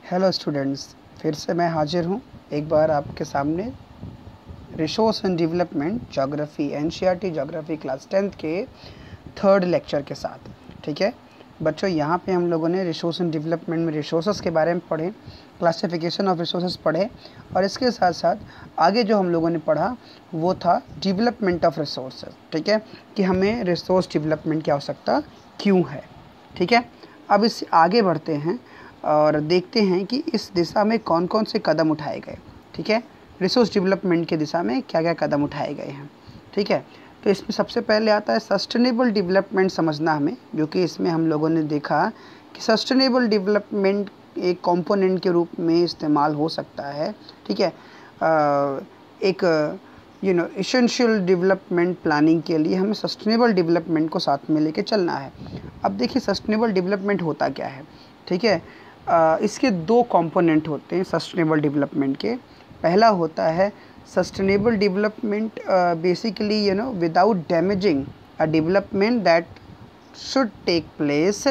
Hello students, फिर से मैं हाजिर हूँ एक बार आपके सामने resource and development geography NCERT geography class 10th के थर्ड लेक्चर के साथ। ठीक है बच्चों, यहाँ पे हम लोगों ने रिसोर्स एंड डेवलपमेंट में रिसोर्सेज के बारे में पढ़े, क्लासिफिकेशन ऑफ रिसोर्सेज पढ़े और इसके साथ साथ आगे जो हम लोगों ने पढ़ा वो था डेवलपमेंट ऑफ रिसोर्सेज। ठीक है, कि हमें रिसोर्स डेवलपमेंट की आवश्यकता क्यों है। ठीक है, अब इससे आगे बढ़ते हैं और देखते हैं कि इस दिशा में कौन कौन से कदम उठाए गए। ठीक है, रिसोर्स डेवलपमेंट की दिशा में क्या क्या कदम उठाए गए हैं। ठीक है, तो इसमें सबसे पहले आता है सस्टेनेबल डेवलपमेंट समझना हमें, जो कि इसमें हम लोगों ने देखा कि सस्टेनेबल डेवलपमेंट एक कंपोनेंट के रूप में इस्तेमाल हो सकता है। ठीक है, एक एसेंशियल डेवलपमेंट प्लानिंग के लिए हमें सस्टेनेबल डेवलपमेंट को साथ में लेके चलना है। अब देखिए सस्टेनेबल डेवलपमेंट होता क्या है। ठीक है, इसके दो कंपोनेंट होते हैं सस्टेनेबल डेवलपमेंट के। पहला होता है sustainable development basically without damaging a development that should take place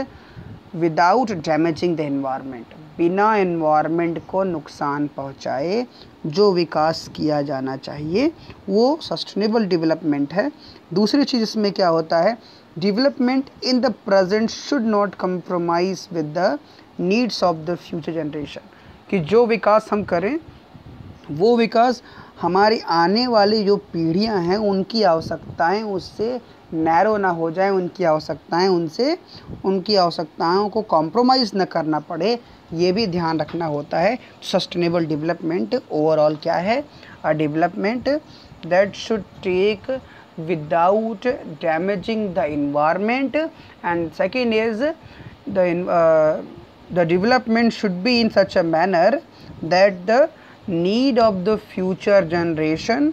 without damaging the environment, बिना एनवायरनमेंट को नुकसान पहुंचाए जो विकास किया जाना चाहिए वो सस्टेनेबल डेवलपमेंट है। दूसरी चीज़ इसमें क्या होता है, development in the present should not compromise with the needs of the future generation, कि जो विकास हम करें वो विकास हमारी आने वाली जो पीढ़ियां हैं उनकी आवश्यकताएं उससे नैरो ना हो जाए, उनकी आवश्यकताओं को कॉम्प्रोमाइज़ न करना पड़े, ये भी ध्यान रखना होता है। सस्टेनेबल डेवलपमेंट ओवरऑल क्या है, a development that should take without damaging the environment, and second is the development should be in such a manner that the need of the future generation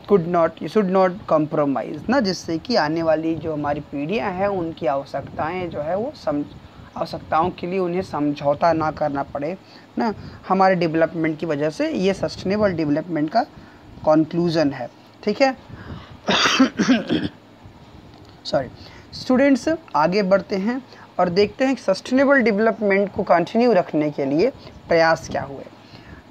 should not compromise ना, जिससे कि आने वाली जो हमारी पीढ़ियां हैं उनकी आवश्यकताएं जो है वो आवश्यकताओं के लिए उन्हें समझौता ना करना पड़े ना हमारे डेवलपमेंट की वजह से। ये सस्टेनेबल डेवलपमेंट का कंक्लूजन है। ठीक है सॉरी स्टूडेंट्स, आगे बढ़ते हैं और देखते हैं कि सस्टेनेबल डेवलपमेंट को कंटिन्यू रखने के लिए प्रयास क्या हुए।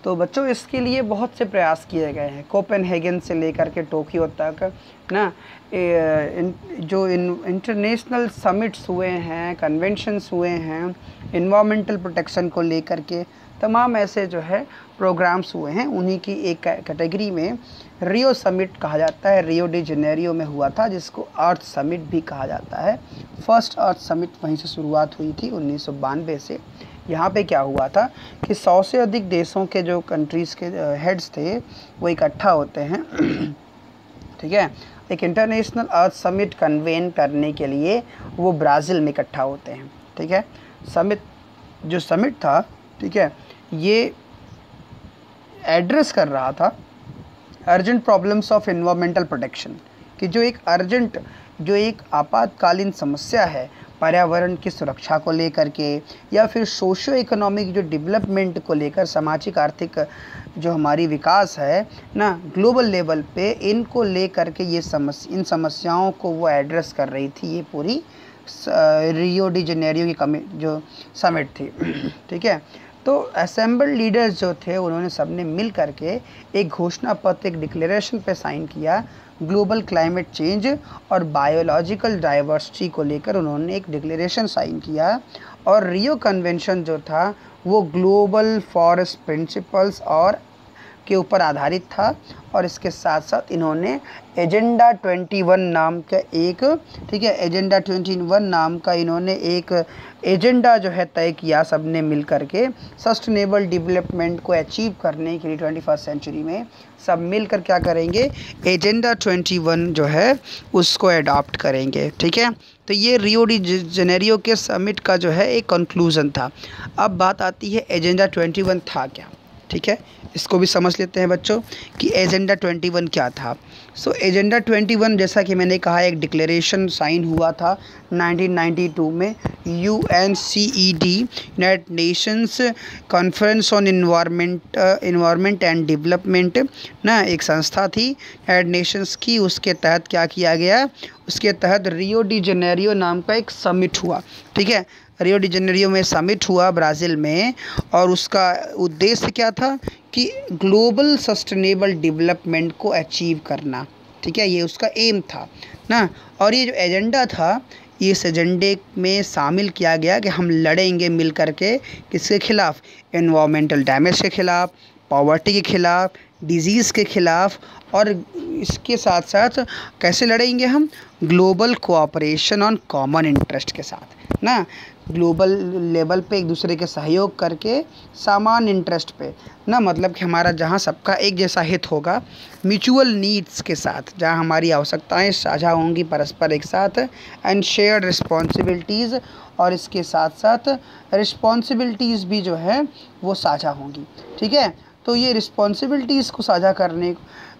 तो बच्चों इसके लिए बहुत से प्रयास किए गए हैं, कोपेनहेगन से लेकर के टोक्यो तक ना, जो इंटरनेशनल समिट्स हुए हैं, कन्वेंशंस हुए हैं, इन्वायरमेंटल प्रोटेक्शन को लेकर के तमाम ऐसे जो है प्रोग्राम्स हुए हैं। उन्हीं की एक कैटेगरी में रियो समिट कहा जाता है, रियो डी जेनेरियो में हुआ था, जिसको अर्थ समिट भी कहा जाता है। फर्स्ट अर्थ समिट वहीं से शुरुआत हुई थी 1992 से। यहाँ पे क्या हुआ था कि 100 से अधिक देशों के जो कंट्रीज़ के हेड्स थे वो इकट्ठा होते हैं। ठीक है, एक इंटरनेशनल अर्थ समिट कन्वेन करने के लिए वो ब्राज़ील में इकट्ठा होते हैं। ठीक है, जो समिट था, ठीक है, ये एड्रेस कर रहा था urgent problems of environmental protection, कि जो एक आपातकालीन समस्या है पर्यावरण की सुरक्षा को लेकर के, या फिर सोशो इकोनॉमिक जो डेवलपमेंट को लेकर, सामाजिक आर्थिक जो हमारी विकास है ना ग्लोबल लेवल पे, इनको लेकर के इन समस्याओं को वो एड्रेस कर रही थी। ये पूरी रियो डी जेनेरियो की जो समिट थी। ठीक है, तो असेंबल्ड लीडर्स जो थे उन्होंने सबने मिल करके एक घोषणा पत्र, एक डिक्लेरेशन पे साइन किया। ग्लोबल क्लाइमेट चेंज और बायोलॉजिकल डाइवर्सिटी को लेकर उन्होंने एक डिक्लेरेशन साइन किया। और रियो कन्वेंशन जो था वो ग्लोबल फॉरेस्ट प्रिंसिपल्स और के ऊपर आधारित था। और इसके साथ साथ इन्होंने एजेंडा 21 नाम का एक, ठीक है, एजेंडा 21 नाम का इन्होंने एक एजेंडा जो है तय किया सबने मिल करके, सस्टेनेबल डेवलपमेंट को अचीव करने के लिए 21st सेंचुरी में सब मिलकर क्या करेंगे, एजेंडा 21 जो है उसको अडॉप्ट करेंगे। ठीक है, तो ये रियो डी जेनेरियो के समिट का जो है एक कंक्लूजन था। अब बात आती है एजेंडा 21 था क्या। ठीक है, इसको भी समझ लेते हैं बच्चों कि एजेंडा 21 क्या था। सो एजेंडा 21 जैसा कि मैंने कहा एक डिक्लेरेशन साइन हुआ था 1992 में UNCED, United Nations conference on environment and development ना, एक संस्था थी यूनाइटेड नेशंस की। उसके तहत क्या किया गया, उसके तहत रियो डी जेनेरियो नाम का एक समिट हुआ। ठीक है, रियो डी जेनेरियो में समिट हुआ ब्राज़ील में, और उसका उद्देश्य क्या था कि ग्लोबल सस्टेनेबल डेवलपमेंट को अचीव करना। ठीक है, ये उसका एम था ना। और ये जो एजेंडा था, इस एजेंडे में शामिल किया गया कि हम लड़ेंगे मिल कर के किसके खिलाफ, एनवायरमेंटल डैमेज के खिलाफ, पॉवर्टी के खिलाफ, डिजीज़ के खिलाफ, और इसके साथ साथ कैसे लड़ेंगे हम, global cooperation on common interest के साथ ना, ग्लोबल लेवल पे एक दूसरे के सहयोग करके सामान्य इंटरेस्ट पे ना, मतलब कि हमारा जहाँ सबका एक जैसा हित होगा, म्यूचुअल नीड्स के साथ, जहाँ हमारी आवश्यकताएं साझा होंगी परस्पर एक साथ, एंड शेयर्ड रिस्पॉन्सिबिलिटीज़, और इसके साथ साथ रिस्पॉन्सिबिलिटीज़ भी जो है वो साझा होंगी। ठीक है, तो ये रिस्पॉन्सिबिलिटीज़ को साझा करने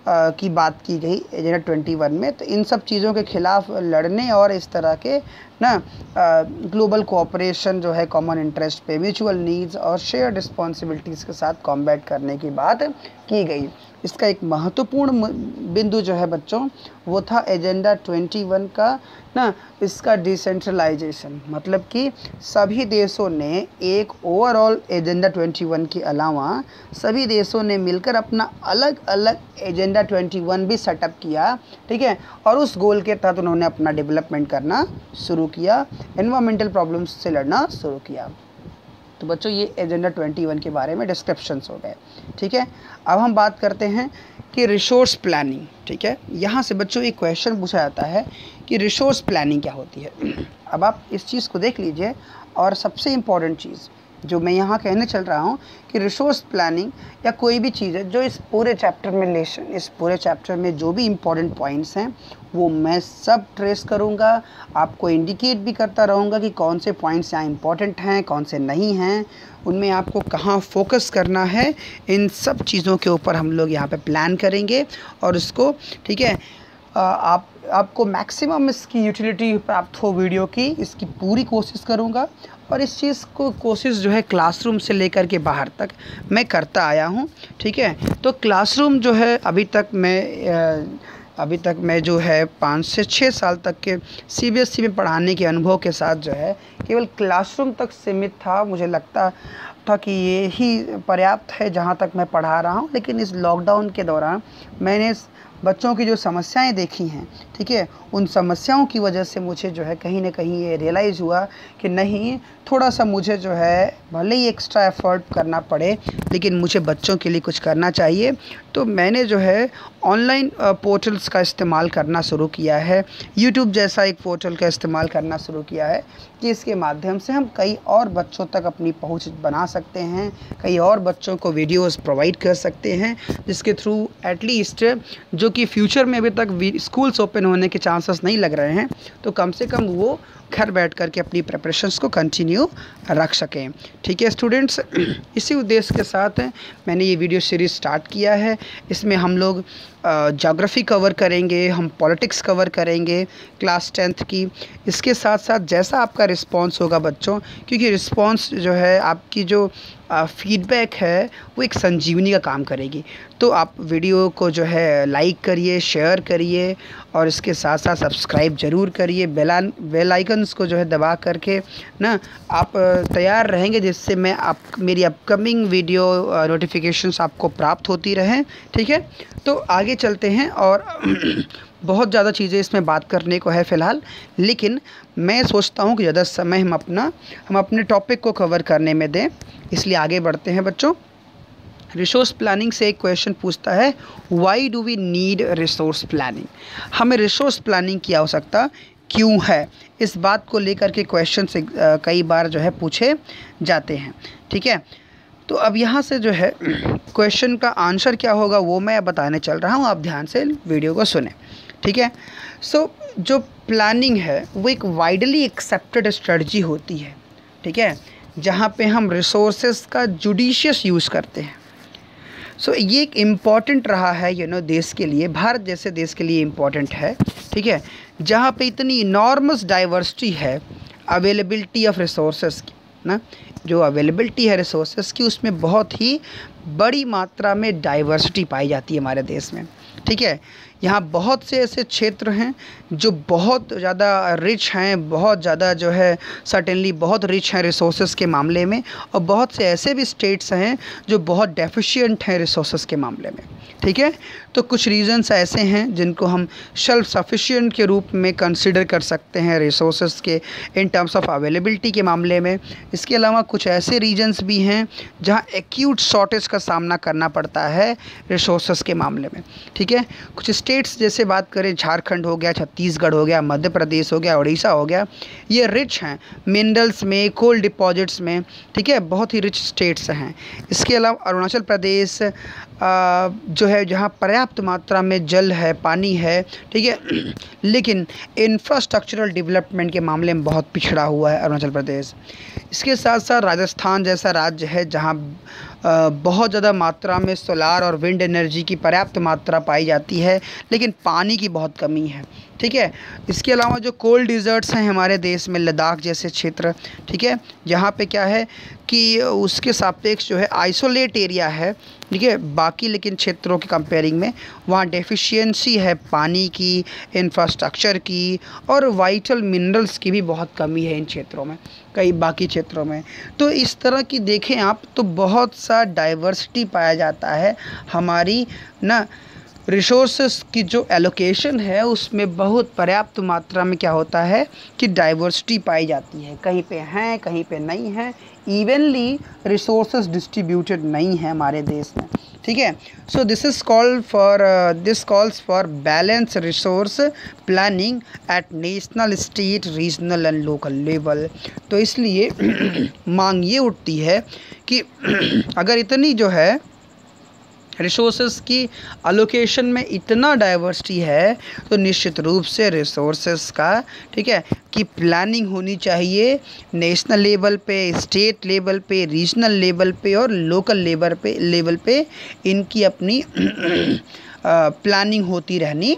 की बात की गई एजेंडा 21 में। तो इन सब चीज़ों के खिलाफ लड़ने और इस तरह के ना ग्लोबल कोऑपरेशन जो है कॉमन इंटरेस्ट पे, म्यूचुअल नीड्स और शेयर्ड रिस्पॉन्सिबिलिटीज़ के साथ कॉम्बैट करने की बात की गई। इसका एक महत्वपूर्ण बिंदु जो है बच्चों, वो था एजेंडा 21 का ना, इसका डिसेंट्रलाइजेशन, मतलब कि सभी देशों ने एक ओवरऑल एजेंडा 21 के अलावा सभी देशों ने मिलकर अपना अलग अलग एजेंडा 21 भी सेटअप किया। ठीक है, और उस गोल के तहत उन्होंने अपना डेवलपमेंट करना शुरू किया, एनवायरमेंटल प्रॉब्लम्स से लड़ना शुरू किया। तो बच्चों ये एजेंडा 21 के बारे में डिस्क्रिप्शंस हो गए। ठीक है, अब हम बात करते हैं कि रिसोर्स प्लानिंग। ठीक है, यहाँ से बच्चों एक क्वेश्चन पूछा जाता है कि रिसोर्स प्लानिंग क्या होती है। अब आप इस चीज़ को देख लीजिए, और सबसे इम्पॉर्टेंट चीज़ जो मैं यहाँ कहने चल रहा हूँ कि रिसोर्स प्लानिंग या कोई भी चीज़ है जो इस पूरे चैप्टर में इस पूरे चैप्टर में जो भी इम्पॉर्टेंट पॉइंट्स हैं वो मैं सब ट्रेस करूँगा, आपको इंडिकेट भी करता रहूँगा कि कौन से पॉइंट्स यहाँ इम्पॉर्टेंट हैं, कौन से नहीं हैं, उनमें आपको कहाँ फोकस करना है। इन सब चीज़ों के ऊपर हम लोग यहाँ पे प्लान करेंगे और उसको, ठीक है, आपको मैक्सिमम इसकी यूटिलिटी प्राप्त हो वीडियो की, इसकी पूरी कोशिश करूँगा। और इस चीज़ को कोशिश जो है क्लासरूम से लेकर के बाहर तक मैं करता आया हूँ। ठीक है, तो क्लासरूम जो है अभी तक मैं जो है 5 से 6 साल तक के CBSE में पढ़ाने के अनुभव के साथ जो है केवल क्लासरूम तक सीमित था। मुझे लगता था कि ये ही पर्याप्त है जहाँ तक मैं पढ़ा रहा हूँ, लेकिन इस लॉकडाउन के दौरान मैंने बच्चों की जो समस्याएं देखी हैं, ठीक है, उन समस्याओं की वजह से मुझे जो है कहीं ना कहीं ये रियलाइज़ हुआ कि नहीं, थोड़ा सा मुझे जो है भले ही एक्स्ट्रा एफर्ट करना पड़े लेकिन मुझे बच्चों के लिए कुछ करना चाहिए। तो मैंने जो है ऑनलाइन पोर्टल्स का इस्तेमाल करना शुरू किया है, यूट्यूब जैसा एक पोर्टल का इस्तेमाल करना शुरू किया है कि इसके माध्यम से हम कई और बच्चों तक अपनी पहुंच बना सकते हैं, कई और बच्चों को वीडियोस प्रोवाइड कर सकते हैं, जिसके थ्रू एटलीस्ट जो कि फ्यूचर में अभी तक स्कूल्स ओपन होने के चांसेस नहीं लग रहे हैं, तो कम से कम वो घर बैठ कर के अपनी प्रिपरेशंस को कंटिन्यू रख सकें। ठीक है स्टूडेंट्स, इसी उद्देश्य के साथ मैंने ये वीडियो सीरीज़ स्टार्ट किया है। इसमें हम लोग ज्योग्राफी कवर करेंगे, हम पॉलिटिक्स कवर करेंगे क्लास 10th की। इसके साथ साथ जैसा आपका रिस्पांस होगा बच्चों, क्योंकि रिस्पांस जो है आपकी जो फीडबैक है वो एक संजीवनी का काम करेगी, तो आप वीडियो को जो है लाइक करिए, शेयर करिए और इसके साथ साथ सब्सक्राइब ज़रूर करिए। बेल आइकन्स को जो है दबा करके ना आप तैयार रहेंगे, जिससे मैं मेरी अपकमिंग वीडियो नोटिफिकेशंस आपको प्राप्त होती रहें। ठीक है, तो आगे चलते हैं और बहुत ज़्यादा चीज़ें इसमें बात करने को है फ़िलहाल, लेकिन मैं सोचता हूँ कि ज़्यादा समय हम अपने टॉपिक को कवर करने में दें, इसलिए आगे बढ़ते हैं बच्चों। रिसोर्स प्लानिंग से एक क्वेश्चन पूछता है, why do we need resource planning, हमें रिसोर्स प्लानिंग की आवश्यकता क्यों है। इस बात को लेकर के क्वेश्चन से कई बार जो है पूछे जाते हैं। ठीक है, तो अब यहाँ से जो है क्वेश्चन का आंसर क्या होगा वो मैं बताने चल रहा हूँ, आप ध्यान से वीडियो को सुने। ठीक है, जो प्लानिंग है वो एक वाइडली एक्सेप्टेड स्ट्रेटजी होती है। ठीक है, जहाँ पे हम रिसोर्सेज का जुडिशियस यूज़ करते हैं। ये एक इम्पॉर्टेंट रहा है देश के लिए, भारत जैसे देश के लिए इम्पॉर्टेंट है। ठीक है, जहाँ पे इतनी इनॉर्मस डाइवर्सिटी है अवेलेबिलिटी ऑफ रिसोर्सेज की ना, जो अवेलेबिलिटी है रिसोर्सेज की उसमें बहुत ही बड़ी मात्रा में डाइवर्सिटी पाई जाती है हमारे देश में। ठीक है, यहाँ बहुत से ऐसे क्षेत्र हैं जो बहुत ज़्यादा रिच हैं, बहुत ज़्यादा जो है सर्टेनली बहुत रिच हैं रिसोर्सेज के मामले में, और बहुत से ऐसे भी स्टेट्स हैं जो बहुत डेफिशिएंट हैं रिसोर्सेज के मामले में। ठीक है, तो कुछ रीजंस ऐसे हैं जिनको हम सेल्फ सफिशिएंट के रूप में कंसिडर कर सकते हैं रिसोर्सेज के इन टर्म्स ऑफ अवेलेबिलिटी के मामले में। इसके अलावा कुछ ऐसे रीजन्स भी हैं जहां एक्यूट शॉर्टेज का सामना करना पड़ता है रिसोर्सेज के मामले में। ठीक है, कुछ स्टेट्स जैसे बात करें, झारखंड हो गया, छत्तीसगढ़ हो गया, मध्य प्रदेश हो गया, उड़ीसा हो गया, ये रिच हैं मिनरल्स में, कोल डिपॉजिट्स में। ठीक है, बहुत ही रिच स्टेट्स हैं। इसके अलावा अरुणाचल प्रदेश जो है जहाँ पर्याप्त मात्रा में जल है, पानी है। ठीक है, लेकिन इंफ्रास्ट्रक्चरल डेवलपमेंट के मामले में बहुत पिछड़ा हुआ है अरुणाचल प्रदेश। इसके साथ साथ राजस्थान जैसा राज्य है जहाँ बहुत ज़्यादा मात्रा में सोलार और विंड एनर्जी की पर्याप्त मात्रा पाई जाती है, लेकिन पानी की बहुत कमी है। ठीक है, इसके अलावा जो कोल्ड डिज़र्ट्स हैं हमारे देश में, लद्दाख जैसे क्षेत्र, ठीक है, जहाँ पे क्या है कि उसके सापेक्ष जो है आइसोलेट एरिया है। ठीक है, बाकी लेकिन क्षेत्रों के कंपेयरिंग में वहाँ डेफिशिएंसी है पानी की, इंफ्रास्ट्रक्चर की, और वाइटल मिनरल्स की भी बहुत कमी है इन क्षेत्रों में, कई बाकी क्षेत्रों में। तो इस तरह की देखें आप तो बहुत सा डाइवर्सिटी पाया जाता है हमारी ना रिसोर्सेस की जो एलोकेशन है उसमें बहुत पर्याप्त मात्रा में क्या होता है कि डाइवर्सिटी पाई जाती है। कहीं पे हैं, कहीं पे नहीं हैं, इवनली रिसोर्सेस डिस्ट्रीब्यूटेड नहीं है हमारे देश में। ठीक है, so this calls for balance resource planning at national, state, regional and local level. तो इसलिए मांग ये उठती है कि अगर इतनी जो है रिसोर्सेज की अलोकेशन में इतना डाइवर्सिटी है तो निश्चित रूप से रिसोर्सेज का, ठीक है, कि प्लानिंग होनी चाहिए नेशनल लेवल पे, स्टेट लेवल पे, रीजनल लेवल पे और लोकल लेवल पे इनकी अपनी प्लानिंग होती रहनी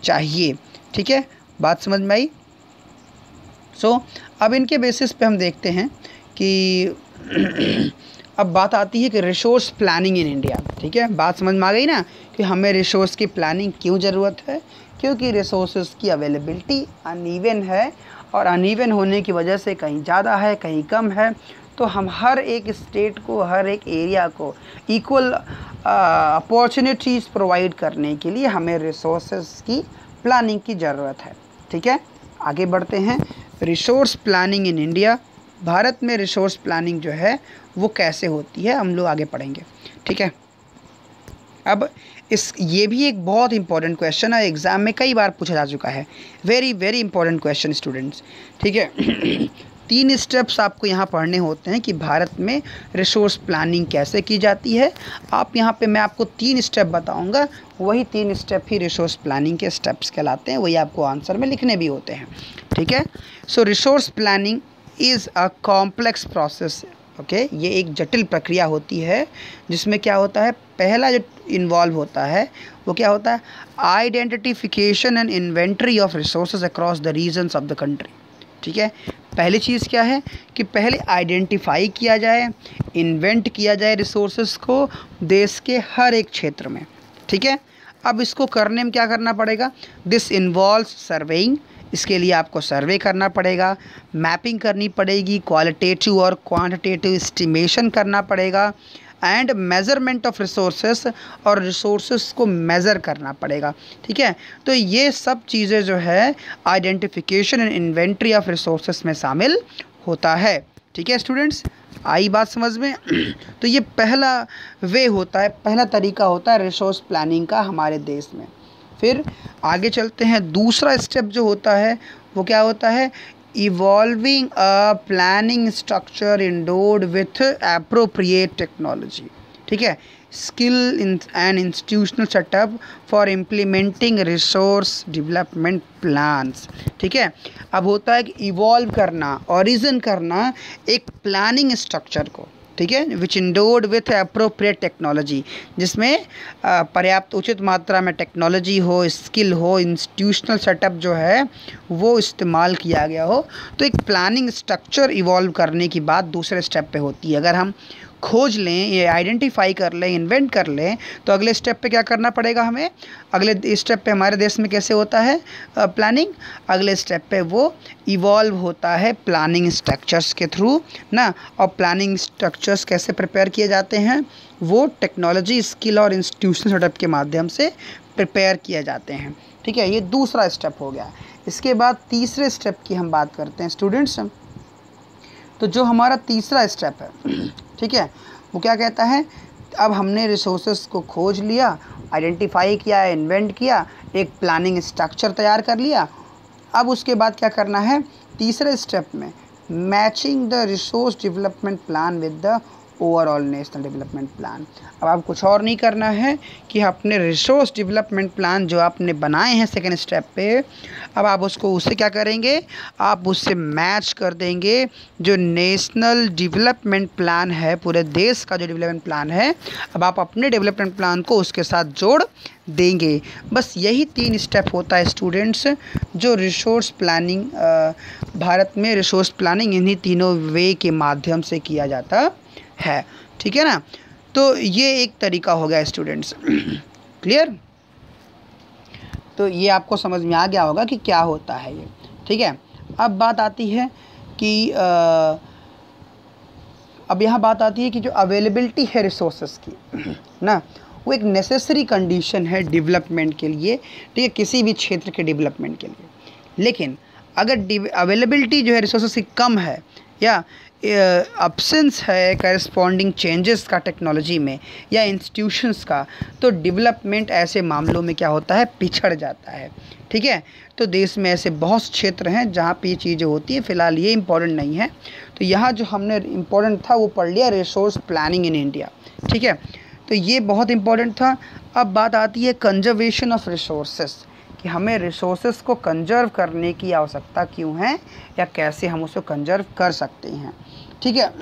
चाहिए। ठीक है, बात समझ में आई? सो अब इनके बेसिस पे हम देखते हैं कि अब बात आती है कि रिसोर्स प्लानिंग इन इंडिया। ठीक है, बात समझ में आ गई ना कि हमें रिसोर्स की प्लानिंग क्यों ज़रूरत है? क्योंकि रिसोर्सेज की अवेलेबिलिटी अनइवन है, और अनइवन होने की वजह से कहीं ज़्यादा है, कहीं कम है। तो हम हर एक स्टेट को, हर एक एरिया को इक्वल अपॉर्चुनिटीज़ प्रोवाइड करने के लिए हमें रिसोर्सेज की प्लानिंग की ज़रूरत है। ठीक है, आगे बढ़ते हैं। Resource planning in India, Bharat में रिसोर्स प्लानिंग जो है वो कैसे होती है हम लोग आगे पढ़ेंगे। ठीक है, अब ये भी एक बहुत इंपॉर्टेंट क्वेश्चन है, एग्ज़ाम में कई बार पूछा जा चुका है। Very very important question students. ठीक है, 3 स्टेप्स आपको यहाँ पढ़ने होते हैं कि भारत में रिसोर्स प्लानिंग कैसे की जाती है। आप यहाँ पे मैं आपको 3 स्टेप बताऊँगा, वही 3 स्टेप ही रिसोर्स प्लानिंग के स्टेप्स कहलाते हैं, वही आपको आंसर में लिखने भी होते हैं। ठीक है, so resource planning is a complex process. Okay, ये एक जटिल प्रक्रिया होती है जिसमें क्या होता है, पहला जो इन्वॉल्व होता है वो क्या होता है, identification and inventory of resources across the regions of the country. ठीक है, पहली चीज़ क्या है कि पहले आइडेंटिफाई किया जाए, इन्वेंट किया जाए रिसोर्सेज को देश के हर एक क्षेत्र में। ठीक है, अब इसको करने में क्या करना पड़ेगा, दिस इन्वॉल्व्स सर्वेइंग, इसके लिए आपको सर्वे करना पड़ेगा, मैपिंग करनी पड़ेगी, क्वालिटेटिव और क्वांटिटेटिव एस्टिमेशन करना पड़ेगा, एंड मेज़रमेंट ऑफ रिसोर्सेस, और रिसोर्सेस को मेज़र करना पड़ेगा। ठीक है, तो ये सब चीज़ें जो है identification and inventory of resources में शामिल होता है। ठीक है स्टूडेंट्स, आई बात समझ में? तो ये पहला वे होता है, पहला तरीका होता है रिसोर्स प्लानिंग का हमारे देश में। फिर आगे चलते हैं, दूसरा स्टेप जो होता है वो क्या होता है, evolving a planning structure endured with appropriate technology. ठीक है, skill and institutional setup for implementing resource development plans. ठीक है, अब होता है कि इवॉल्व करना, ओरिजिन करना एक प्लानिंग स्ट्रक्चर को। ठीक है, विच इंडोर्ड विथ अप्रोप्रिएट टेक्नोलॉजी, जिसमें पर्याप्त उचित मात्रा में टेक्नोलॉजी हो, स्किल हो, इंस्टीट्यूशनल सेटअप जो है वो इस्तेमाल किया गया हो। तो एक प्लानिंग स्ट्रक्चर इवॉल्व करने की बात दूसरे स्टेप पे होती है। अगर हम खोज लें, ये आइडेंटिफाई कर लें, इन्वेंट कर लें, तो अगले स्टेप पे क्या करना पड़ेगा हमें? अगले स्टेप पे हमारे देश में कैसे होता है प्लानिंग? अगले स्टेप पे वो इवॉल्व होता है प्लानिंग स्ट्रक्चर्स के थ्रू ना। और प्लानिंग स्ट्रक्चर्स कैसे प्रिपेयर किए जाते हैं? वो टेक्नोलॉजी, स्किल और इंस्टीट्यूशनल सेटअप के माध्यम से प्रिपेयर किए जाते हैं। ठीक है, ये दूसरा स्टेप हो गया। इसके बाद तीसरे स्टेप की हम बात करते हैं स्टूडेंट्स। तो जो हमारा तीसरा स्टेप है, ठीक है, वो क्या कहता है? अब हमने रिसोर्सेस को खोज लिया, आइडेंटिफाई किया, इन्वेंट किया, एक प्लानिंग स्ट्रक्चर तैयार कर लिया। अब उसके बाद क्या करना है? तीसरे स्टेप में matching the resource development plan with the overall national development plan. अब आप कुछ और नहीं करना है कि अपने रिसोर्स डेवलपमेंट प्लान जो आपने बनाए हैं सेकेंड स्टेप पे, अब आप उससे क्या करेंगे? आप उससे मैच कर देंगे जो नेशनल डेवलपमेंट प्लान है, पूरे देश का जो डेवलपमेंट प्लान है, अब आप अपने डेवलपमेंट प्लान को उसके साथ जोड़ देंगे। बस यही 3 स्टेप होता है स्टूडेंट्स, जो रिसोर्स प्लानिंग भारत में रिसोर्स प्लानिंग इन्हीं तीनों वे के माध्यम से किया जाता है। ठीक है ना? तो ये एक तरीका हो गया स्टूडेंट्स। क्लियर? तो ये आपको समझ में आ गया होगा कि क्या होता है ये। ठीक है, अब बात आती है कि अब यहाँ बात आती है कि जो अवेलेबिलिटी है रिसोर्सेस की ना, वो एक नेसेसरी कंडीशन है डेवलपमेंट के लिए। ठीक है, किसी भी क्षेत्र के डेवलपमेंट के लिए। लेकिन अगर अवेलेबिलिटी जो है रिसोर्सेस की कम है या अब्सेंस है करस्पॉन्डिंग चेंजेस का टेक्नोलॉजी में या इंस्टीट्यूशंस का, तो डेवलपमेंट ऐसे मामलों में क्या होता है? पिछड़ जाता है। ठीक है, तो देश में ऐसे बहुत क्षेत्र हैं जहाँ पे ये चीज़ें होती हैं। फ़िलहाल ये इम्पोर्टेंट नहीं है, तो यहाँ जो हमने इम्पोर्टेंट था वो पढ़ लिया, रिसोर्स प्लानिंग इन इंडिया। ठीक है, तो ये बहुत इम्पोर्टेंट था। अब बात आती है कंजर्वेशन ऑफ रिसोर्सेस, कि हमें रिसोर्सेस को कंजर्व करने की आवश्यकता क्यों है या कैसे हम उसको कंजर्व कर सकते हैं। ठीक है,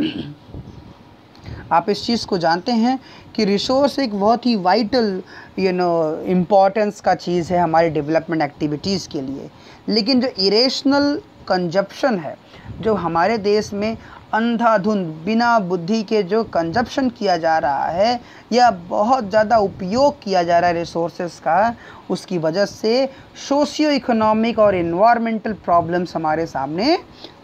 आप इस चीज़ को जानते हैं कि रिसोर्स एक बहुत ही वाइटल इम्पोर्टेंस का चीज़ है हमारी डेवलपमेंट एक्टिविटीज़ के लिए। लेकिन जो इरेशनल कंजप्शन है, जो हमारे देश में अंधाधुंध बिना बुद्धि के जो कंजप्शन किया जा रहा है या बहुत ज़्यादा उपयोग किया जा रहा है रिसोर्सेज का, उसकी वजह से सोशियो इकोनॉमिक और इन्वायरमेंटल प्रॉब्लम्स हमारे सामने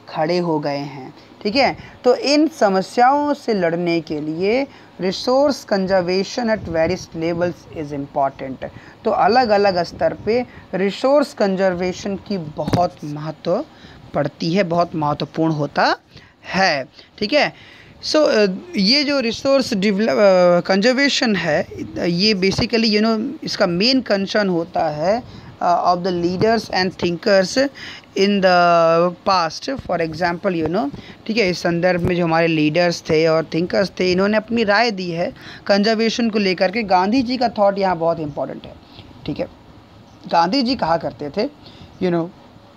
खड़े हो गए हैं। ठीक है, तो इन समस्याओं से लड़ने के लिए resource conservation at various levels is important. तो अलग अलग स्तर पे रिसोर्स कंजर्वेशन की बहुत महत्व पड़ती है, बहुत महत्वपूर्ण होता है। ठीक है, सो ये जो रिसोर्स कंजर्वेशन है, ये बेसिकली इसका मेन कंसर्न होता है of the leaders and thinkers in the past. For example ठीक है, इस संदर्भ में जो हमारे लीडर्स थे और थिंकर्स थे, इन्होंने अपनी राय दी है कंजर्वेशन को लेकर के। गांधी जी का थॉट यहाँ बहुत इंपॉर्टेंट है। ठीक है, गांधी जी कहा करते थे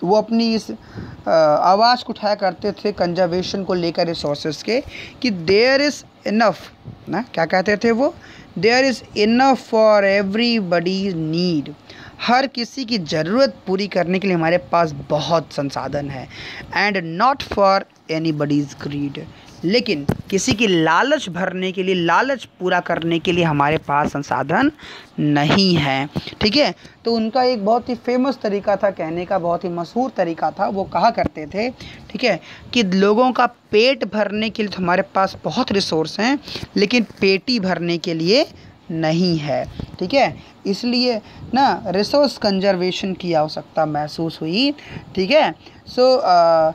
वो अपनी इस आवाज़ को उठाया करते थे कंजर्वेशन को लेकर रिसोर्सेज के, कि देयर इज़ इनफ ना, क्या कहते थे वो? There is enough for everybody's need. हर किसी की ज़रूरत पूरी करने के लिए हमारे पास बहुत संसाधन है। एंड नॉट फॉर एनीबडीज़ ग्रीड, लेकिन किसी की लालच भरने के लिए, लालच पूरा करने के लिए हमारे पास संसाधन नहीं है। ठीक है, तो उनका एक बहुत ही फेमस तरीका था कहने का, बहुत ही मशहूर तरीका था। वो कहा करते थे, ठीक है, कि लोगों का पेट भरने के लिए तो हमारे पास बहुत रिसोर्स हैं, लेकिन पेटी भरने के लिए नहीं है। ठीक है, इसलिए ना रिसोर्स कंजर्वेशन की आवश्यकता महसूस हुई। ठीक है, सो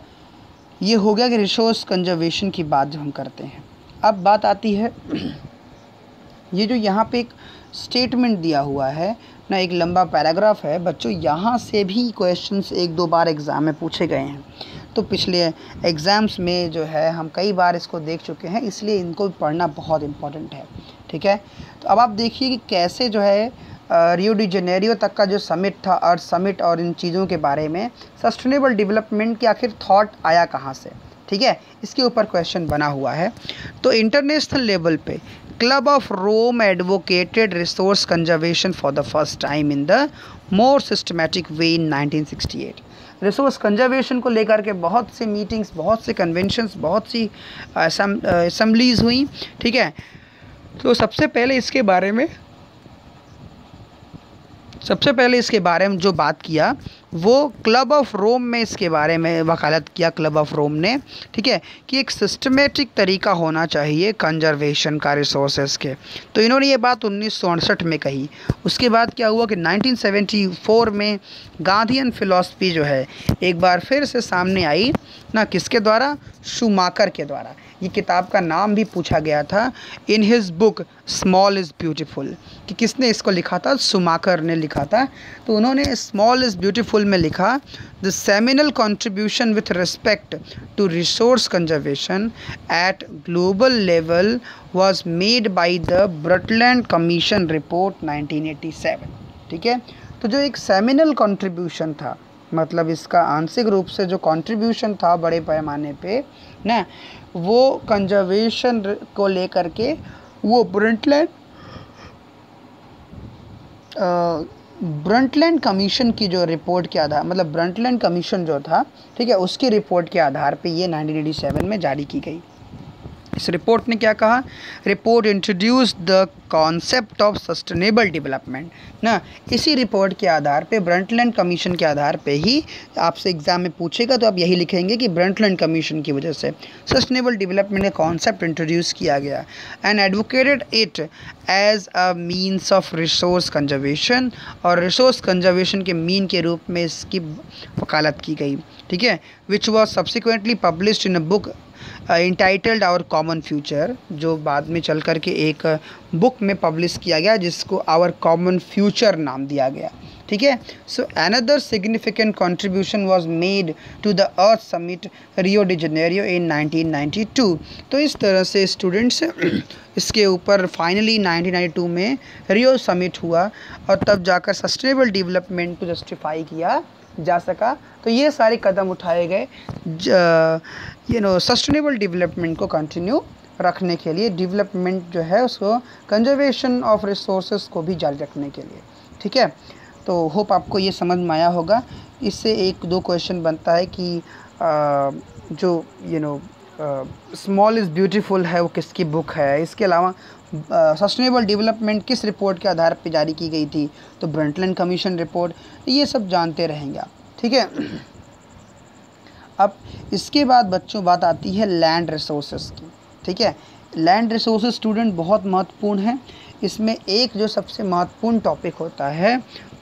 ये हो गया कि रिसोर्स कंजर्वेशन की बात जो हम करते हैं। अब बात आती है, ये जो यहाँ पे एक स्टेटमेंट दिया हुआ है ना, एक लंबा पैराग्राफ है बच्चों, यहाँ से भी क्वेश्चंस 1-2 बार एग्ज़ाम में पूछे गए हैं। तो पिछले एग्ज़ाम्स में जो है हम कई बार इसको देख चुके हैं, इसलिए इनको पढ़ना बहुत इम्पोर्टेंट है। ठीक है, तो अब आप देखिए कि कैसे जो है रियो डी जेनेरियो तक का जो समिट था, अर्थ समिट, और इन चीज़ों के बारे में सस्टेनेबल डेवलपमेंट की आखिर थॉट आया कहाँ से। ठीक है, इसके ऊपर क्वेश्चन बना हुआ है। तो इंटरनेशनल लेवल पे club of Rome advocated resource conservation for the first time in the more systematic way in 1968। Resource conservation को लेकर के बहुत से मीटिंग्स, बहुत से कन्वेंशंस, बहुत सी असेंबलीज हुई। ठीक है, तो सबसे पहले इसके बारे में जो बात किया वो क्लब ऑफ रोम में इसके बारे में वकालत किया क्लब ऑफ रोम ने। ठीक है, कि एक सिस्टमेटिक तरीका होना चाहिए कंजर्वेशन का रिसोर्सेज के। तो इन्होंने ये बात 1968 में कही। उसके बाद क्या हुआ कि 1974 में गांधीयन फिलॉसफी जो है एक बार फिर से सामने आई ना, किसके द्वारा? शूमाकर के द्वारा। ये किताब का नाम भी पूछा गया था in his book small is beautiful, कि किसने इसको लिखा था? शूमाकर ने लिखा था। तो उन्होंने स्मॉल इज़ ब्यूटीफुल में लिखा, the seminal contribution with respect to resource conservation at global level was made by the Brundtland commission report 1987। ठीक है, तो जो एक सेमिनल कंट्रीब्यूशन था, मतलब इसका आंशिक रूप से जो कंट्रीब्यूशन था बड़े पैमाने पे ना, वो कंजर्वेशन को लेकर के वो ब्रंटलैंड कमीशन की जो रिपोर्ट के आधार, मतलब ब्रंटलैंड कमीशन जो था, ठीक है, उसकी रिपोर्ट के आधार पे ये 1987 में जारी की गई। इस रिपोर्ट ने क्या कहा? Report introduce the concept of sustainable development ना। इसी रिपोर्ट के आधार पे, ब्रंटलैंड कमीशन के आधार पे ही आपसे एग्जाम में पूछेगा तो आप यही लिखेंगे कि ब्रंटलैंड कमीशन की वजह से सस्टेनेबल डेवलपमेंट का कॉन्सेप्ट इंट्रोड्यूस किया गया and advocated it as a means of resource conservation, और रिसोर्स कंजर्वेशन के मीन के रूप में इसकी वकालत की गई। ठीक है, which was subsequently published in a book entitled our common future, जो बाद में चल कर के एक बुक में पब्लिश किया गया जिसको आवर कॉमन फ्यूचर नाम दिया गया। ठीक है, so another significant contribution was made to the Earth Summit Rio de Janeiro in 1992। तो इस तरह से स्टूडेंट्स इसके ऊपर फाइनली 1992 में रियो समिट हुआ और तब जाकर सस्टेनेबल डेवलपमेंट को जस्टिफाई किया जा सका। तो ये सारे कदम उठाए गए सस्टेनेबल डेवलपमेंट को कंटिन्यू रखने के लिए, डेवलपमेंट जो है उसको कंजर्वेशन ऑफ रिसोर्सेज को भी जारी रखने के लिए। ठीक है, तो होप आपको ये समझ में आया होगा। इससे एक दो क्वेश्चन बनता है कि जो स्मॉल इज़ ब्यूटीफुल है वो किसकी बुक है, इसके अलावा सस्टेनेबल डेवलपमेंट किस रिपोर्ट के आधार पर जारी की गई थी, तो ब्रंटलैंड कमीशन रिपोर्ट, ये सब जानते रहेंगे आप। ठीक है, अब इसके बाद बच्चों बात आती है लैंड रिसोर्सेज की। ठीक है, लैंड रिसोर्सेज स्टूडेंट बहुत महत्वपूर्ण है। इसमें एक जो सबसे महत्वपूर्ण टॉपिक होता है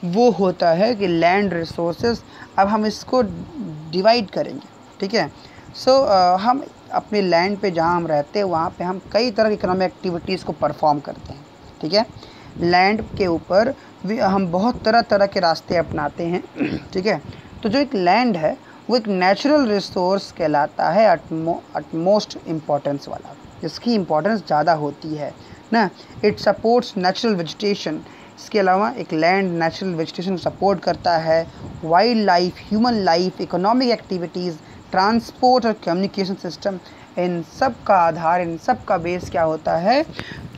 वो होता है कि लैंड रिसोर्सेज। अब हम इसको डिवाइड करेंगे। ठीक है, सो हम अपने लैंड पे जहाँ हम रहते हैं वहाँ पे हम कई तरह की इकोनॉमिक एक्टिविटीज़ को परफॉर्म करते हैं। ठीक है, लैंड के ऊपर हम बहुत तरह तरह के रास्ते अपनाते हैं। ठीक है, तो जो एक लैंड है वो एक नेचुरल रिसोर्स कहलाता है, अटमोस्ट इम्पोर्टेंस वाला, इसकी इम्पोर्टेंस ज़्यादा होती है ना। इट सपोर्ट्स नेचुरल वेजिटेशन, इसके अलावा एक लैंड नेचुरल वेजिटेशन सपोर्ट करता है, wild life, human life, economic activities, transport और कम्युनिकेशन सिस्टम, इन सब का आधार, इन सब का बेस क्या होता है?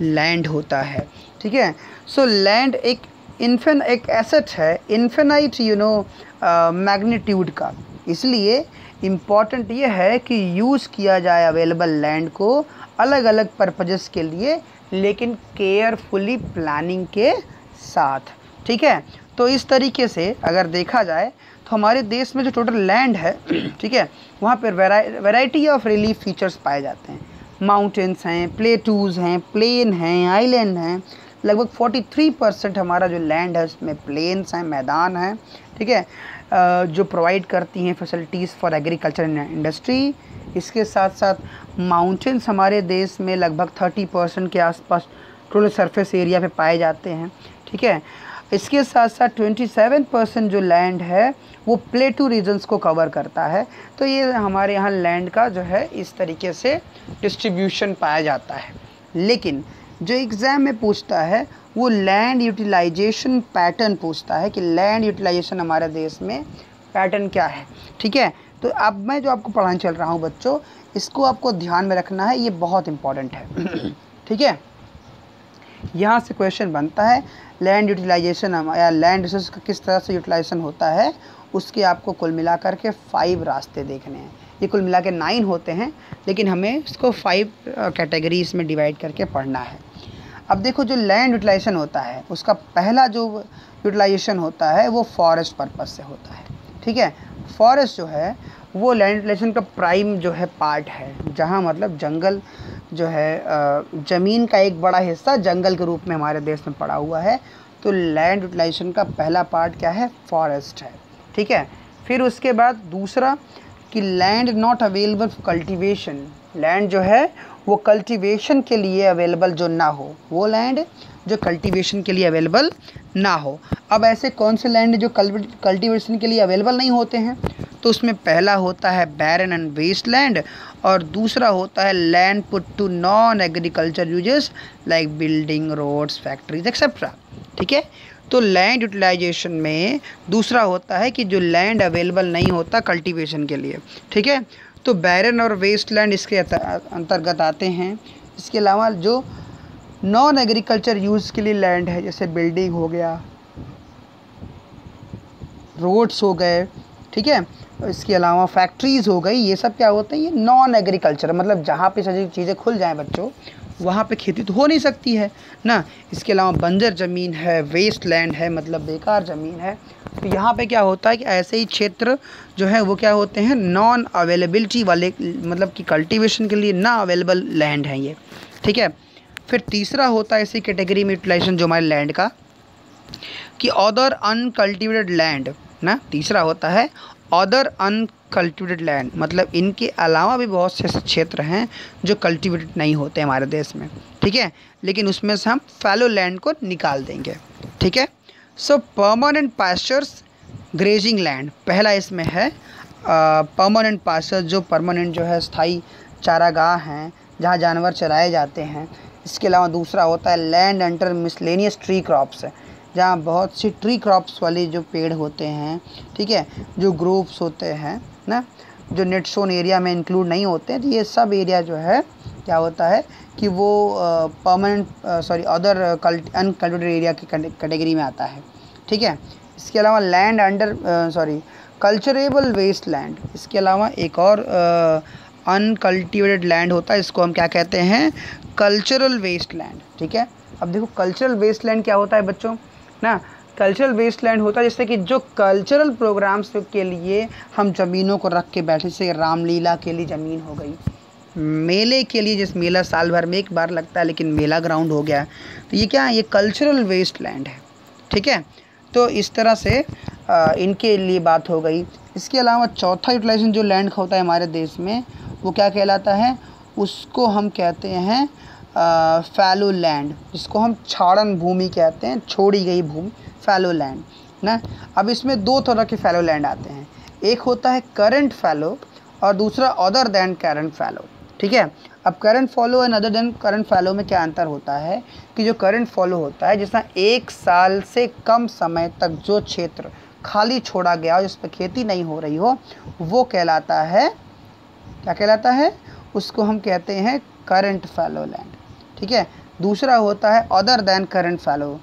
लैंड होता है। ठीक है, सो लैंड एक एसेट है इन्फिनाइट मैग्नीट्यूड का, इसलिए इम्पॉर्टेंट ये है कि यूज़ किया जाए अवेलेबल लैंड को अलग अलग पर्पजेस के लिए, लेकिन केयरफुली प्लानिंग के साथ। ठीक है, तो इस तरीके से अगर देखा जाए तो हमारे देश में जो टोटल लैंड है, ठीक है, वहाँ पर वैरायटी ऑफ रिलीफ फीचर्स पाए जाते हैं। माउंटेन्स हैं, प्लेटूज़ हैं, प्लेन हैं, आइलैंड हैं। लगभग 43% हमारा जो लैंड है उसमें प्लेन्स हैं, मैदान हैं। ठीक है, जो प्रोवाइड करती हैं facilities for agriculture and industry. इसके साथ साथ माउंटेन्स हमारे देश में लगभग 30% के आसपास टोटल सरफेस एरिया पे पाए जाते हैं। ठीक है, इसके साथ साथ 27% जो लैंड है वो प्लेटू रीजन्स को कवर करता है। तो ये हमारे यहाँ लैंड का जो है इस तरीके से डिस्ट्रीब्यूशन पाया जाता है। लेकिन जो एग्ज़ाम में पूछता है वो लैंड यूटिलाइजेशन पैटर्न पूछता है कि लैंड यूटिलाइजेशन हमारे देश में पैटर्न क्या है। ठीक है, तो अब मैं जो आपको पढ़ाने चल रहा हूँ बच्चों, इसको आपको ध्यान में रखना है, ये बहुत इम्पॉर्टेंट है। ठीक है, यहाँ से क्वेश्चन बनता है लैंड यूटिलाइजेशन या लैंड रिसोर्स का किस तरह से यूटिलाइजेशन होता है, उसके आपको कुल मिला के 5 रास्ते देखने हैं। ये कुल मिला के 9 होते हैं, लेकिन हमें इसको 5 कैटेगरीज में डिवाइड करके पढ़ना है। अब देखो, जो लैंड यूटिलाइजेशन होता है उसका पहला जो यूटिलाइजेशन होता है वो फॉरेस्ट पर्पस से होता है। ठीक है, फॉरेस्ट जो है वो लैंड यूटिलाइजेशन का प्राइम जो है पार्ट है, जहाँ मतलब जंगल जो है ज़मीन का एक बड़ा हिस्सा जंगल के रूप में हमारे देश में पड़ा हुआ है। तो लैंड यूटिलाइजेशन का पहला पार्ट क्या है, फॉरेस्ट है। ठीक है, फिर उसके बाद दूसरा कि land not available for cultivation, land जो है वो कल्टीवेशन के लिए अवेलेबल जो ना हो, वो लैंड जो कल्टीवेशन के लिए अवेलेबल ना हो। अब ऐसे कौन से लैंड जो कल्टीवेशन के लिए अवेलेबल नहीं होते हैं, तो उसमें पहला होता है बैरन एंड वेस्ट लैंड, और दूसरा होता है land put to non agriculture uses like building, roads, factories etcetera. ठीक है, तो लैंड यूटिलाइजेशन में दूसरा होता है कि जो लैंड अवेलेबल नहीं होता कल्टीवेशन के लिए। ठीक है, तो बैरन और वेस्ट लैंड इसके अंतर्गत आते हैं। इसके अलावा जो नॉन एग्रीकल्चर यूज़ के लिए लैंड है, जैसे बिल्डिंग हो गया, रोड्स हो गए, ठीक है, इसके अलावा फैक्ट्रीज़ हो गई, ये सब क्या होते हैं, ये नॉन एग्रीकल्चर, मतलब जहाँ पे सारी चीज़ें खुल जाएं बच्चों, वहाँ पे खेती तो हो नहीं सकती है ना। इसके अलावा बंजर ज़मीन है, वेस्ट लैंड है, मतलब बेकार ज़मीन है। तो यहाँ पे क्या होता है कि ऐसे ही क्षेत्र जो है वो क्या होते हैं, नॉन अवेलेबिलिटी वाले, मतलब कि कल्टीवेशन के लिए ना अवेलेबल लैंड है ये। ठीक है, फिर तीसरा होता है इसी कैटेगरी में यूटिलाइजेशन जो हमारे लैंड का, कि अदर अनकल्टिवेटेड लैंड ना, तीसरा होता है अदर अनकल्टिवेटेड लैंड, मतलब इनके अलावा भी बहुत से क्षेत्र हैं जो कल्टिवेटेड नहीं होते हमारे देश में। ठीक है, लेकिन उसमें से हम फैलो लैंड को निकाल देंगे। ठीक है, सो परमानेंट पास्चर्स, ग्रेजिंग लैंड पहला इसमें है। परमानेंट पास्चर्स जो परमानेंट जो है स्थायी चारागाह हैं जहाँ जानवर चराए जाते हैं। इसके अलावा दूसरा होता है land under miscellaneous tree crops, जहाँ बहुत सी ट्री क्रॉप्स वाले जो पेड़ होते हैं, ठीक है, जो ग्रुप्स होते हैं ना, जो नेट शोन एरिया में इंक्लूड नहीं होते हैं, तो ये सब एरिया जो है क्या होता है कि वो अदर अनकल्टिवेटेड एरिया की कैटेगरी में आता है। ठीक है, इसके अलावा land under culturable waste land, इसके अलावा एक और अनकल्टिवेटेड लैंड होता है, इसको हम क्या कहते हैं, कल्चरल वेस्ट लैंड। ठीक है, अब देखो कल्चरल वेस्ट लैंड क्या होता है बच्चों ना, कल्चरल वेस्ट लैंड होता है जैसे कि जो कल्चरल प्रोग्राम्स के लिए हम ज़मीनों को रख के बैठे, जैसे रामलीला के लिए ज़मीन हो गई, मेले के लिए, जिस मेला साल भर में एक बार लगता है लेकिन मेला ग्राउंड हो गया, तो ये क्या है, ये कल्चरल वेस्ट लैंड है। ठीक है, तो इस तरह से इनके लिए बात हो गई। इसके अलावा चौथा यूटिलाइजेशन जो लैंड का होता है हमारे देश में, वो क्या कहलाता है, उसको हम कहते हैं फैलो लैंड, जिसको हम छाड़न भूमि कहते हैं, छोड़ी गई भूमि, फैलो लैंड ना। अब इसमें दो तरह के फैलो लैंड आते हैं, एक होता है करंट फैलो और दूसरा अदर दैन करंट फैलो। ठीक है, अब current follow and other than current follow में क्या अंतर होता है कि जो करंट फॉलो होता है, जैसा 1 साल से कम समय तक जो क्षेत्र खाली छोड़ा गया हो, जिस पर खेती नहीं हो रही हो, वो कहलाता है, क्या कहलाता है, उसको हम कहते हैं करंट फॉलो लैंड। ठीक है, दूसरा होता है अदर देन करंट फॉलो।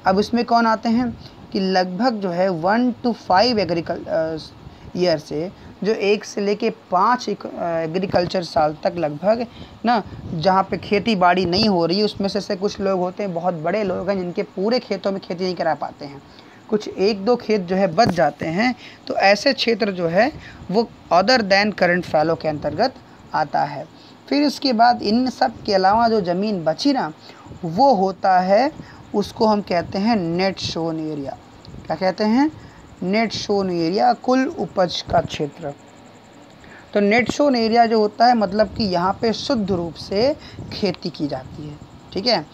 अब इसमें कौन आते हैं कि लगभग जो है 1 to 5 ईयर से जो 1 से लेके 5 एग्रीकल्चर साल तक लगभग ना, जहाँ पे खेती बाड़ी नहीं हो रही है, उसमें से कुछ लोग होते हैं, बहुत बड़े लोग हैं जिनके पूरे खेतों में खेती नहीं करा पाते हैं, कुछ 1-2 खेत जो है बच जाते हैं, तो ऐसे क्षेत्र जो है वो अदर दैन करंट फैलो के अंतर्गत आता है। फिर इसके बाद इन सब के अलावा जो ज़मीन बची ना, वो होता है, उसको हम कहते हैं नेट शोन एरिया। क्या कहते हैं, नेट शोन एरिया, कुल उपज का क्षेत्र। तो नेट शोन एरिया जो होता है, मतलब कि यहाँ पे शुद्ध रूप से खेती की जाती है। ठीक है,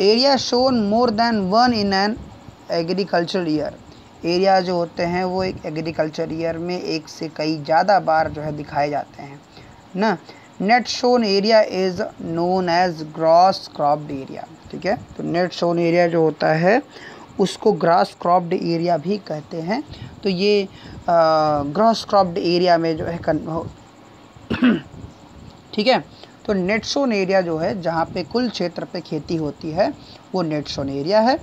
area shown more than 1 in an agriculture year, area जो होते हैं वो एक एग्रीकल्चर ईयर में 1 से कई ज़्यादा बार जो है दिखाए जाते हैं ना। Net sown area is known as gross cropped area. ठीक है, तो नेट शोन एरिया जो होता है उसको ग्रास क्रॉप्ड एरिया भी कहते हैं। तो ये ग्रास क्रॉप्ड एरिया में जो है ठीक है, तो नेट सोन एरिया जो है, जहाँ पे कुल क्षेत्र पे खेती होती है, वो नेट सोन एरिया है।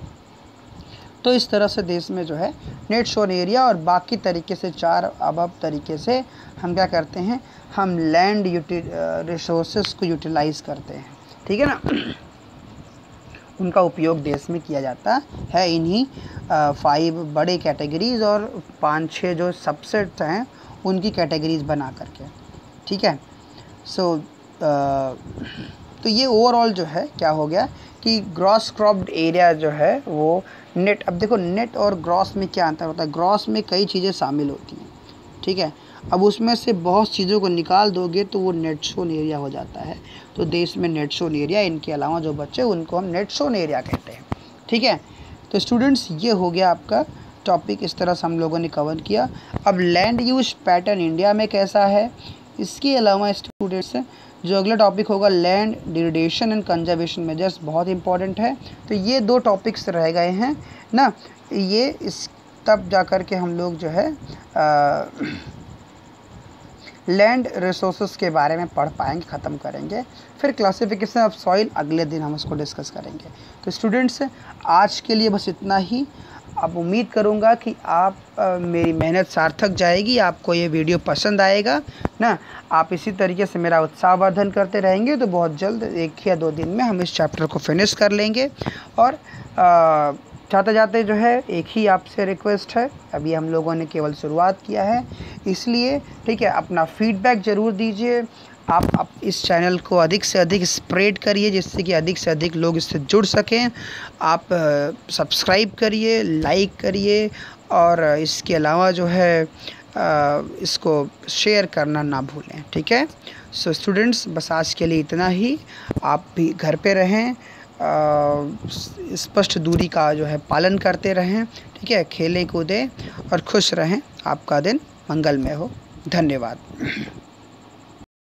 तो इस तरह से देश में जो है नेट सोन एरिया और बाकी तरीके से 4 अबब तरीके से हम क्या करते हैं, हम लैंड रिसोर्सेस को यूटिलाइज़ करते हैं, ठीक है ना। उनका उपयोग देश में किया जाता है इन्हीं 5 बड़े कैटेगरीज और 5-6 जो सबसेट हैं उनकी कैटेगरीज बना करके, ठीक है। तो ये ओवरऑल जो है क्या हो गया कि ग्रॉस क्रॉप्ड एरिया जो है वो नेट। अब देखो नेट और ग्रॉस में क्या अंतर होता है, ग्रॉस में कई चीज़ें शामिल होती हैं, ठीक है। अब उसमें से बहुत चीज़ों को निकाल दोगे तो वो नेट सोन एरिया हो जाता है। तो देश में नेट सोन एरिया, इनके अलावा जो बच्चे उनको हम नेट सोन एरिया कहते हैं, ठीक है। तो स्टूडेंट्स ये हो गया आपका टॉपिक, इस तरह से हम लोगों ने कवर किया। अब लैंड यूज पैटर्न इंडिया में कैसा है, इसके अलावा स्टूडेंट्स जो अगला टॉपिक होगा land degradation and conservation measures, बहुत इंपॉर्टेंट है। तो ये 2 टॉपिक्स रह गए हैं ना, ये इस तब जा कर के हम लोग जो है लैंड रिसोर्सेस के बारे में पढ़ पाएंगे, ख़त्म करेंगे। फिर क्लासिफिकेशन ऑफ सॉइल अगले दिन हम उसको डिस्कस करेंगे। तो स्टूडेंट्स आज के लिए बस इतना ही। अब उम्मीद करूँगा कि आप मेरी मेहनत सार्थक जाएगी, आपको ये वीडियो पसंद आएगा ना। आप इसी तरीके से मेरा उत्साहवर्धन करते रहेंगे तो बहुत जल्द 1 या 2 दिन में हम इस चैप्टर को फिनिश कर लेंगे। और जाते जाते जो है एक ही आपसे रिक्वेस्ट है, अभी हम लोगों ने केवल शुरुआत किया है इसलिए, ठीक है, अपना फीडबैक ज़रूर दीजिए। आप इस चैनल को अधिक से अधिक स्प्रेड करिए जिससे कि अधिक से अधिक लोग इससे जुड़ सकें। आप सब्सक्राइब करिए, लाइक करिए और इसके अलावा जो है इसको शेयर करना ना भूलें, ठीक है। सो स्टूडेंट्स बस आज के लिए इतना ही। आप भी घर पे रहें, स्पष्ट दूरी का जो है पालन करते रहें, ठीक है, खेलें कूदें और खुश रहें। आपका दिन मंगलमय हो। धन्यवाद।